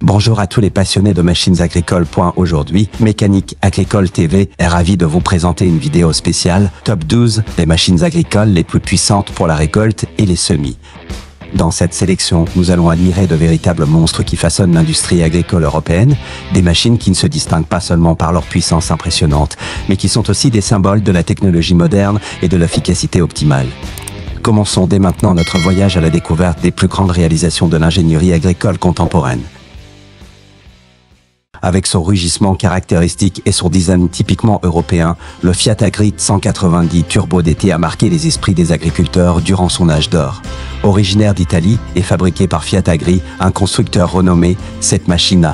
Bonjour à tous les passionnés de machines agricoles. Aujourd'hui, Mécanique Agricole TV est ravi de vous présenter une vidéo spéciale Top 12 des machines agricoles les plus puissantes pour la récolte et les semis. Dans cette sélection, nous allons admirer de véritables monstres qui façonnent l'industrie agricole européenne, des machines qui ne se distinguent pas seulement par leur puissance impressionnante, mais qui sont aussi des symboles de la technologie moderne et de l'efficacité optimale. Commençons dès maintenant notre voyage à la découverte des plus grandes réalisations de l'ingénierie agricole contemporaine. Avec son rugissement caractéristique et son design typiquement européen, le Fiat Agri 190 Turbo DT a marqué les esprits des agriculteurs durant son âge d'or. Originaire d'Italie et fabriqué par Fiat Agri, un constructeur renommé, cette machine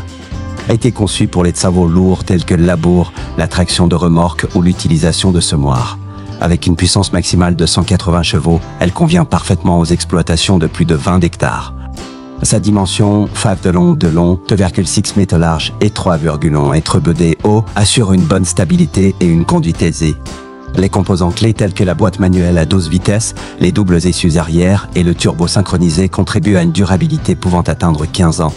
a été conçue pour les travaux lourds tels que le labour, la traction de remorques ou l'utilisation de semoirs. Avec une puissance maximale de 180 chevaux, elle convient parfaitement aux exploitations de plus de 20 hectares. Sa dimension, 5 de long, 2,6 mètres large et 3,1 mètres de haut, assure une bonne stabilité et une conduite aisée. Les composants clés tels que la boîte manuelle à 12 vitesses, les doubles essieux arrière et le turbo synchronisé contribuent à une durabilité pouvant atteindre 15 ans.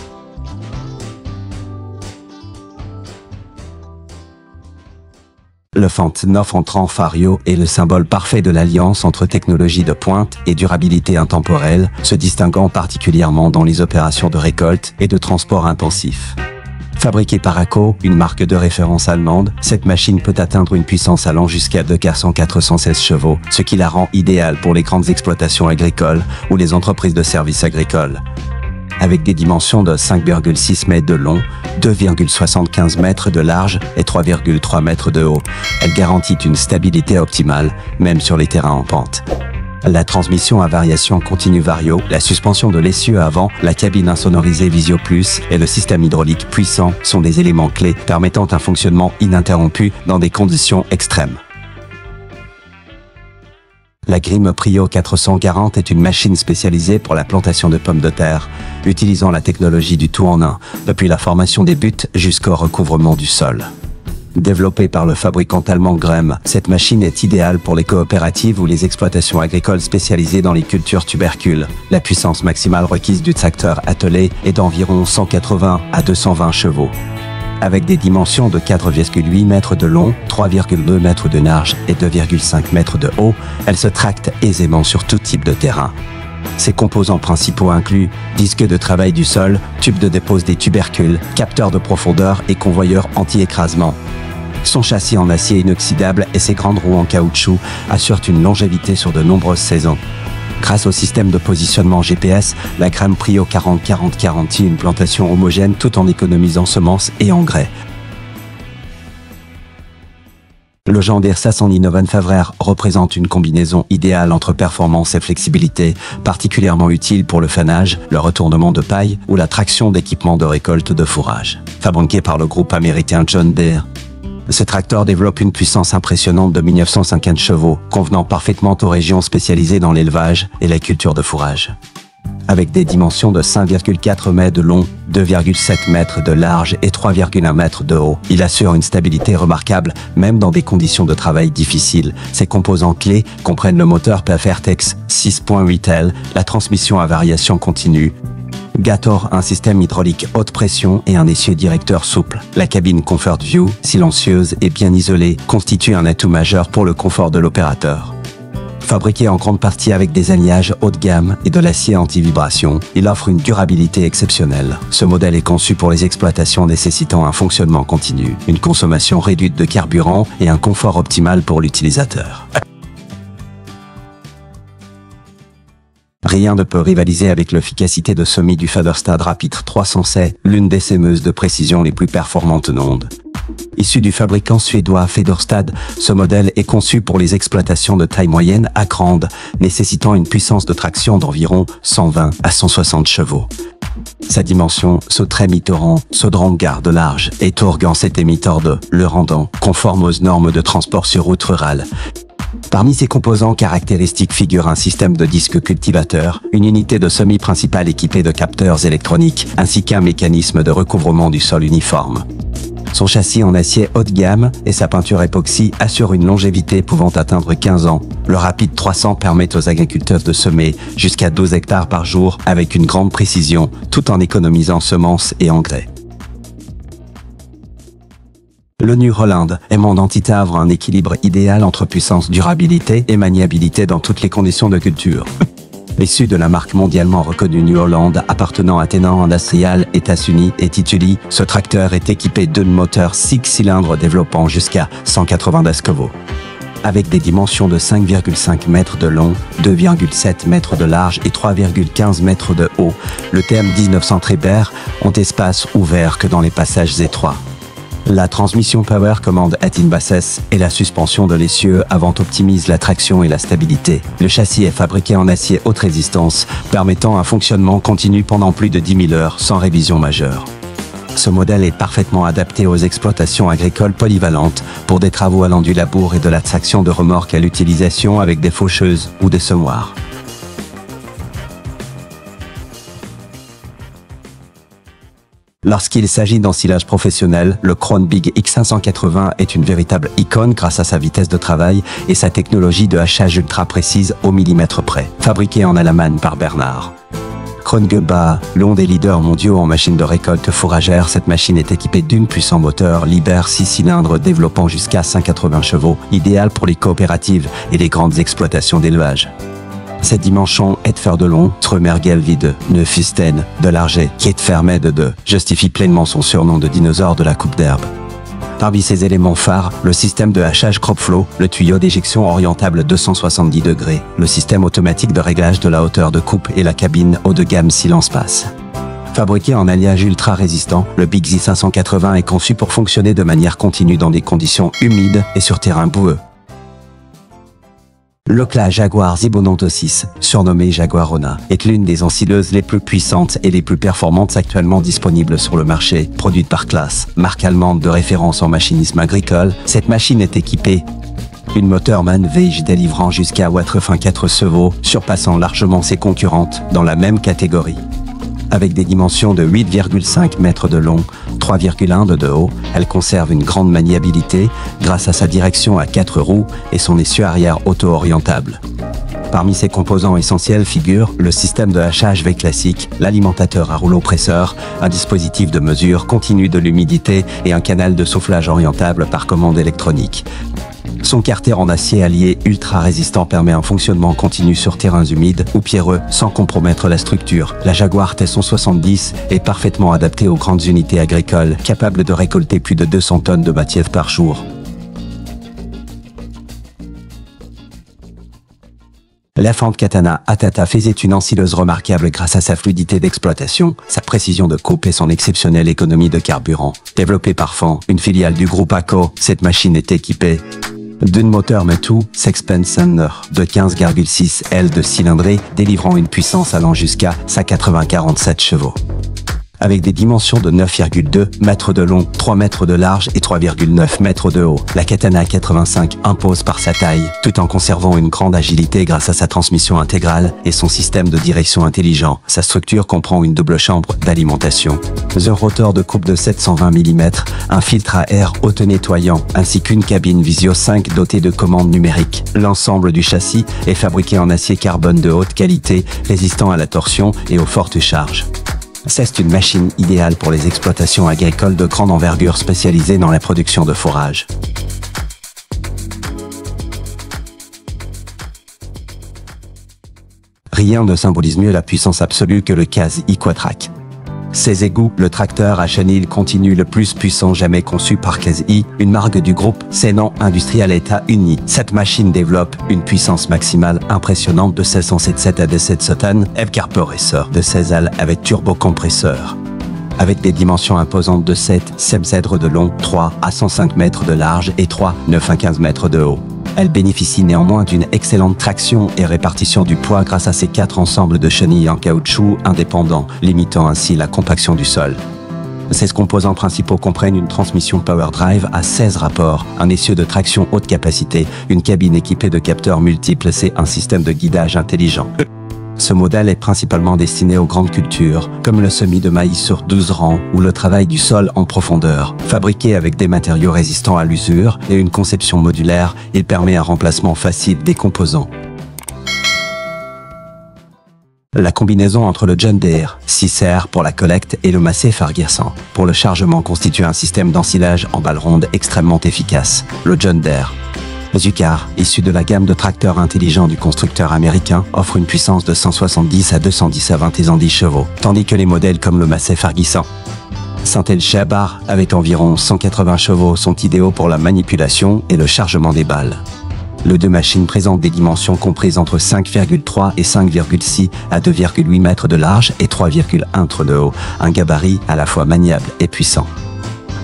Le Fant 9 entrant Fario est le symbole parfait de l'alliance entre technologie de pointe et durabilité intemporelle, se distinguant particulièrement dans les opérations de récolte et de transport intensif. Fabriquée par ACO, une marque de référence allemande, cette machine peut atteindre une puissance allant jusqu'à 416 chevaux, ce qui la rend idéale pour les grandes exploitations agricoles ou les entreprises de services agricoles. Avec des dimensions de 5,6 mètres de long, 2,75 mètres de large et 3,3 mètres de haut, elle garantit une stabilité optimale, même sur les terrains en pente. La transmission à variation continue Vario, la suspension de l'essieu avant, la cabine insonorisée Visio Plus et le système hydraulique puissant sont des éléments clés permettant un fonctionnement ininterrompu dans des conditions extrêmes. La Grimme Prio 440 est une machine spécialisée pour la plantation de pommes de terre, utilisant la technologie du tout en un, depuis la formation des buts jusqu'au recouvrement du sol. Développée par le fabricant allemand Grimm, cette machine est idéale pour les coopératives ou les exploitations agricoles spécialisées dans les cultures tubercules. La puissance maximale requise du tracteur attelé est d'environ 180 à 220 chevaux. Avec des dimensions de 4,8 mètres de long, 3,2 mètres de large et 2,5 mètres de haut, elle se tracte aisément sur tout type de terrain. Ses composants principaux incluent disque de travail du sol, tube de dépose des tubercules, capteur de profondeur et convoyeur anti-écrasement. Son châssis en acier inoxydable et ses grandes roues en caoutchouc assurent une longévité sur de nombreuses saisons. Grâce au système de positionnement GPS, la Grimme Prio 4040 garantit une plantation homogène tout en économisant semences et engrais. Le John Deere 509 Favrer représente une combinaison idéale entre performance et flexibilité, particulièrement utile pour le fanage, le retournement de paille ou la traction d'équipements de récolte de fourrage. Fabriqué par le groupe américain John Deere, ce tracteur développe une puissance impressionnante de 1950 chevaux, convenant parfaitement aux régions spécialisées dans l'élevage et la culture de fourrage. Avec des dimensions de 5,4 mètres de long, 2,7 mètres de large et 3,1 mètres de haut, il assure une stabilité remarquable, même dans des conditions de travail difficiles. Ses composants clés comprennent le moteur Perfortex 6.8L, la transmission à variation continue, Gator, un système hydraulique haute pression et un essieu directeur souple. La cabine Comfort View, silencieuse et bien isolée, constitue un atout majeur pour le confort de l'opérateur. Fabriqué en grande partie avec des alliages haut de gamme et de l'acier anti-vibration, il offre une durabilité exceptionnelle. Ce modèle est conçu pour les exploitations nécessitant un fonctionnement continu, une consommation réduite de carburant et un confort optimal pour l'utilisateur. Rien ne peut rivaliser avec l'efficacité de semis du Faderstad Rapid 300C, l'une des sémeuses de précision les plus performantes au monde. Issu du fabricant suédois Faderstad, ce modèle est conçu pour les exploitations de taille moyenne à grande, nécessitant une puissance de traction d'environ 120 à 160 chevaux. Sa dimension, ce trémitoran, ce drang de large et tourgan cet émetteur de, le rendant conforme aux normes de transport sur route rurale. Parmi ses composants caractéristiques figure un système de disque cultivateur, une unité de semis principale équipée de capteurs électroniques, ainsi qu'un mécanisme de recouvrement du sol uniforme. Son châssis en acier haut de gamme et sa peinture époxy assurent une longévité pouvant atteindre 15 ans. Le Rapide 300 permet aux agriculteurs de semer jusqu'à 12 hectares par jour avec une grande précision, tout en économisant semences et engrais. Le New Holland aimant d'Antitavre un équilibre idéal entre puissance, durabilité et maniabilité dans toutes les conditions de culture. Issu de la marque mondialement reconnue New Holland appartenant à Tennant Industrial, États-Unis et Tituli, ce tracteur est équipé d'un moteur 6 cylindres développant jusqu'à 180 chevaux. Avec des dimensions de 5,5 mètres de long, 2,7 mètres de large et 3,15 mètres de haut, le TM1900 Trébert ont espace ouvert que dans les passages étroits. La transmission Power Command est in bassesse et la suspension de l'essieu avant optimise la traction et la stabilité. Le châssis est fabriqué en acier haute résistance, permettant un fonctionnement continu pendant plus de 10 000 heures sans révision majeure. Ce modèle est parfaitement adapté aux exploitations agricoles polyvalentes pour des travaux allant du labour et de la traction de remorques à l'utilisation avec des faucheuses ou des semoirs. Lorsqu'il s'agit d'ensilage professionnel, le Krone Big X580 est une véritable icône grâce à sa vitesse de travail et sa technologie de hachage ultra précise au millimètre près. Fabriqué en Allemagne par Bernard Krone-Gebauer, l'un des leaders mondiaux en machines de récolte fourragère, cette machine est équipée d'un puissant moteur Liber 6 cylindres développant jusqu'à 180 chevaux, idéal pour les coopératives et les grandes exploitations d'élevage. Cette dimension est de faire de long, Trömergel vide, Neufisten, de largeur, qui est fermé de 2, justifie pleinement son surnom de dinosaure de la coupe d'herbe. Parmi ses éléments phares, le système de hachage CropFlow, le tuyau d'éjection orientable 270 degrés, le système automatique de réglage de la hauteur de coupe et la cabine haut de gamme silence-passe. Fabriqué en alliage ultra résistant, le Big Z580 est conçu pour fonctionner de manière continue dans des conditions humides et sur terrain boueux. L'Okla Jaguar Zibonanto 6, surnommée Jaguarona, est l'une des ensileuses les plus puissantes et les plus performantes actuellement disponibles sur le marché. Produite par Claas, marque allemande de référence en machinisme agricole, cette machine est équipée d'une moteur MAN-Veige délivrant jusqu'à 4 chevaux, surpassant largement ses concurrentes dans la même catégorie. Avec des dimensions de 8,5 mètres de long, 3,1 de haut, elle conserve une grande maniabilité grâce à sa direction à 4 roues et son essieu arrière auto-orientable. Parmi ses composants essentiels figurent le système de hachage V classique, l'alimentateur à rouleau presseur, un dispositif de mesure continue de l'humidité et un canal de soufflage orientable par commande électronique. Son carter en acier allié ultra résistant permet un fonctionnement continu sur terrains humides ou pierreux sans compromettre la structure. La Jaguar T170 est parfaitement adaptée aux grandes unités agricoles, capable de récolter plus de 200 tonnes de matière par jour. La Ford Katana Atata faisait une ensileuse remarquable grâce à sa fluidité d'exploitation, sa précision de coupe et son exceptionnelle économie de carburant. Développée par Fond, une filiale du groupe ACO, cette machine est équipée d'un moteur Mettu Sexpanser de 15,6 L de cylindrée, délivrant une puissance allant jusqu'à 47 chevaux. Avec des dimensions de 9,2 mètres de long, 3 mètres de large et 3,9 mètres de haut, la Katana 85 impose par sa taille, tout en conservant une grande agilité grâce à sa transmission intégrale et son système de direction intelligent. Sa structure comprend une double chambre d'alimentation, un rotor de coupe de 720 mm, un filtre à air auto-nettoyant, ainsi qu'une cabine Visio 5 dotée de commandes numériques. L'ensemble du châssis est fabriqué en acier carbone de haute qualité, résistant à la torsion et aux fortes charges. C'est une machine idéale pour les exploitations agricoles de grande envergure spécialisées dans la production de fourrage. Rien ne symbolise mieux la puissance absolue que le Case I-Quatrac. Ses égouts, le tracteur à chenille continu le plus puissant jamais conçu par Case I, une marque du groupe Tennant Industrial États-Unis. Cette machine développe une puissance maximale impressionnante de 1677 à 17 sotanes, carburéteur de 16 ailes avec turbocompresseur. Avec des dimensions imposantes de 7 cm de long, 3 à 105 mètres de large et 3, 9 à 15 mètres de haut. Elle bénéficie néanmoins d'une excellente traction et répartition du poids grâce à ses 4 ensembles de chenilles en caoutchouc indépendants, limitant ainsi la compaction du sol. Ses composants principaux comprennent une transmission Power Drive à 16 rapports, un essieu de traction haute capacité, une cabine équipée de capteurs multiples et un système de guidage intelligent. Ce modèle est principalement destiné aux grandes cultures, comme le semis de maïs sur 12 rangs ou le travail du sol en profondeur. Fabriqué avec des matériaux résistants à l'usure et une conception modulaire, il permet un remplacement facile des composants. La combinaison entre le John Deere 6R pour la collecte et le Massey Ferguson pour le chargement constitue un système d'ensilage en balle ronde extrêmement efficace. Le John Deere Zucar, issu de la gamme de tracteurs intelligents du constructeur américain, offre une puissance de 170 à 210 à 20 chevaux, tandis que les modèles comme le Massey Ferguson Syntel-Shabar, avec environ 180 chevaux, sont idéaux pour la manipulation et le chargement des balles. Les deux machines présentent des dimensions comprises entre 5,3 et 5,6 à 2,8 mètres de large et 3,1 de haut, un gabarit à la fois maniable et puissant.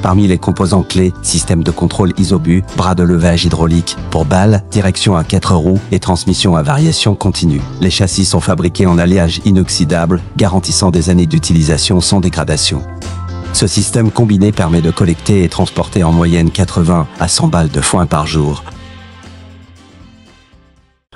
Parmi les composants clés, système de contrôle isobus, bras de levage hydraulique pour balles, direction à 4 roues et transmission à variation continue. Les châssis sont fabriqués en alliage inoxydable, garantissant des années d'utilisation sans dégradation. Ce système combiné permet de collecter et transporter en moyenne 80 à 100 balles de foin par jour.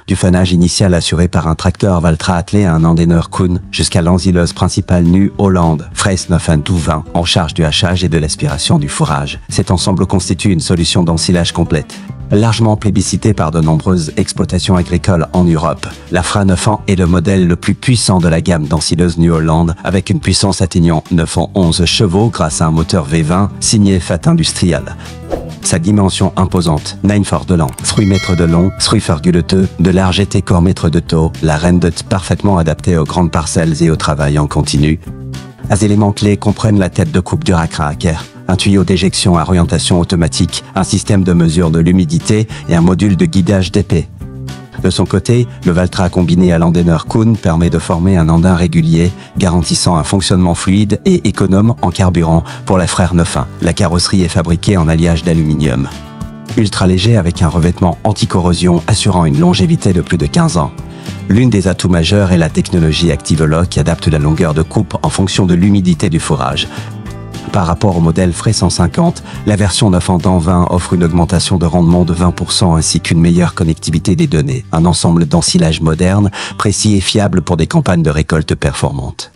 Du fanage initial assuré par un tracteur Valtra attelé à un Andener Kuhn jusqu'à l'ensileuse principale nue Hollande, Freys 91220, en charge du hachage et de l'aspiration du fourrage. Cet ensemble constitue une solution d'ensilage complète. Largement plébiscité par de nombreuses exploitations agricoles en Europe, la Fra 900 est le modèle le plus puissant de la gamme d'ensileuses New Holland, avec une puissance atteignant 911 chevaux grâce à un moteur V20 signé Fat Industrial. Sa dimension imposante, 9 de long, 3 mètres de long, 3,2 de large et 4 mètres de taux, la rende parfaitement adaptée aux grandes parcelles et au travail en continu. Les éléments clés comprennent la tête de coupe Durakracker, un tuyau d'éjection à orientation automatique, un système de mesure de l'humidité et un module de guidage d'épée. De son côté, le Valtra combiné à l'Andener Kuhn permet de former un andin régulier, garantissant un fonctionnement fluide et économe en carburant pour la Frère 9.1. La carrosserie est fabriquée en alliage d'aluminium. Ultra léger avec un revêtement anti-corrosion assurant une longévité de plus de 15 ans. L'une des atouts majeurs est la technologie ActiveLock qui adapte la longueur de coupe en fonction de l'humidité du fourrage. Par rapport au modèle Frey 150, la version 9 en dents 20 offre une augmentation de rendement de 20% ainsi qu'une meilleure connectivité des données, un ensemble d'ensilage moderne, précis et fiable pour des campagnes de récolte performantes.